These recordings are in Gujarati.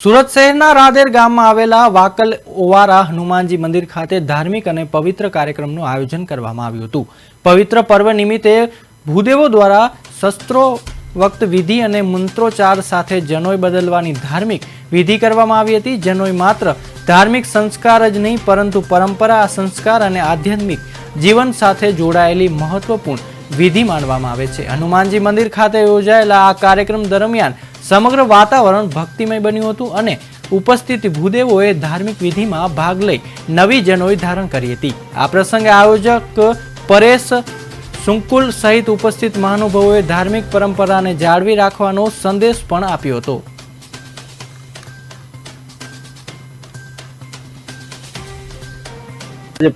સુરત શહેરના રાદેર ગામમાં આવેલા વાકલ ઓવારા હનુમાનજી મંદિર ખાતે ધાર્મિક અને પવિત્ર કાર્યક્રમનું આયોજન કરવામાં આવ્યું હતું। પવિત્ર પર્વ નિમિત્તે ભૂદેવો દ્વારા શસ્ત્રોક્ત વિધિ અને મંત્રોચ્ચાર સાથે જનોઈ બદલવાની ધાર્મિક વિધિ કરવામાં આવી હતી। જનોઈ માત્ર ધાર્મિક સંસ્કાર જ નહીં પરંતુ પરંપરા, સંસ્કાર અને આધ્યાત્મિક જીવન સાથે જોડાયેલી મહત્વપૂર્ણ વિધિ માનવામાં આવે છે। હનુમાનજી મંદિર ખાતે યોજાયેલા આ કાર્યક્રમ દરમિયાન સમગ્ર વાતાવરણ ભક્તિમય બન્યું હતું અને ઉપસ્થિત ભૂદેવોએ ધાર્મિક વિધિમાં ભાગ લઈ નવી જનોઈ ધારણ કરી હતી। આ પ્રસંગે આયોજક પરેશ સુંકુલ સહિત ઉપસ્થિત મહાનુભાવોએ ધાર્મિક પરંપરાને જાળવી રાખવાનો સંદેશ પણ આપ્યો હતો।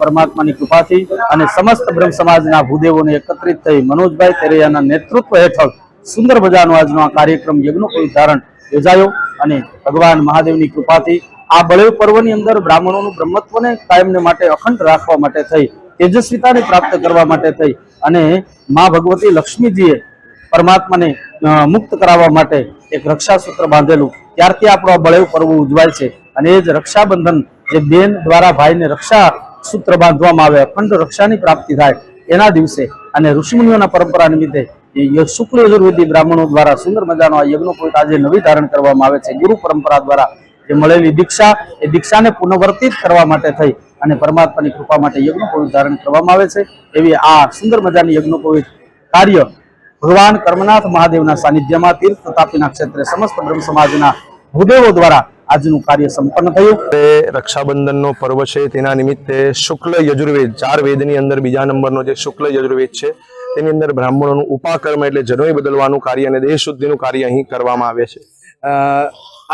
परमात्मा कृपा थी समस्त ब्रह्म समाज भूदेवों ने एकत्रित थई मनोजभाई तेरैयाना नेतृत्व हेठळ सुंदर मजानो आजनो कार्यक्रम यज्ञोपवीत धारण योजायो अने भगवान महादेव की कृपा थी आ बळेव पर्वनी अंदर ब्राह्मणों ब्रह्मत्व ने कायम ने माटे अखंड राखवा माटे थई तेजस्विता ने प्राप्त करवा माटे थई अने मां भगवती लक्ष्मीजीए परमात्मा ने मुक्त करावा माटे एक रक्षासूत्र बांधेलू त्यारथी आपणो बळेव पर्व उजवाय छे अने ए ज रक्षाबंधन जे बेन द्वारा भाई ने रक्षा सूत्र बांधवामां आवे अखंड रक्षानी प्राप्ति थाय एना दिवसे अने ऋषिमुनिओना परंपरा निमित्ते शुक्ल यजुर्वेदी ब्राह्मणों द्वारा सुंदर मजानो आ यज्ञोपवीत आज नवी धारण करवामां आवे छे। गुरु परंपरा द्वारा जे मळेली दीक्षा ए दीक्षाने पुनर्वर्तित करवा माटे थई अने परमात्मानी कृपा माटे यज्ञोपवीत धारण करवामां आवे छे। एवी आ सुंदर मजानी यज्ञोपवीत कार्य भगवान कर्मनाथ महादेवना सानिध्यमां तीर्थ तापीना क्षेत्रे समस्त ब्रह्म समाजना भूदेवो द्वारा આજનું કાર્ય સંપન્ન થયું। રક્ષાબંધનનો પર્વ છે તેના નિમિત્તે શુક્લ યજુર્વેદ 4 વેદની અંદર બીજા નંબરનો જે શુક્લ યજુર્વેદ છે તેની અંદર બ્રાહ્મણોનું ઉપાકર્મ એટલે જનોઈ બદલવાનું કાર્ય અને દેહ શુદ્ધિનું કાર્ય અહીં કરવામાં આવે છે।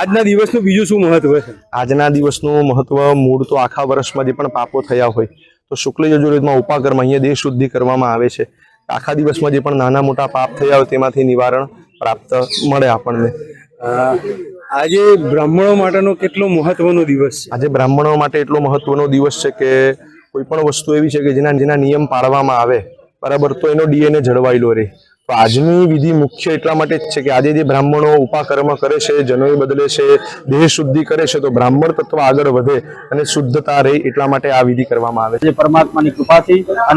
આજના દિવસનું બીજું શું મહત્વ છે? આજના દિવસનું મહત્વ મૂળ તો આખા વર્ષમાં જે પણ પાપો થયા હોય તો શુક્લ યજુર્વેદમાં ઉપાકર્મ અહીંયા દેહ શુદ્ધિ કરવામાં આવે છે। આખા દિવસમાં જે પણ નાના મોટા પાપ થયા હોય તેમાંથી નિવારણ પ્રાપ્ત મળે આપણને। આજે બ્રાહ્મણો માટેનો કેટલો મહત્વનો દિવસ છે? આજે બ્રાહ્મણો માટે એટલો મહત્વનો દિવસ છે કે કોઈ પણ વસ્તુ એવી છે કે જેના નિયમ પાળવામાં આવે બરાબર તો એનો ડીએનએ જળવાયેલો રહે। તો આજની વિધિ મુખ્ય એટલા માટે જ છે કે આજે જે બ્રાહ્મણો ઉપાકર્મ કરે છે, જનોઈ બદલે છે, દેહ શુદ્ધિ કરે છે તો બ્રાહ્મણ તત્વ આગળ વધે અને શુદ્ધતા રહે એટલા માટે આ વિધિ કરવામાં આવે છે। પરમાત્માની કૃપાથી અને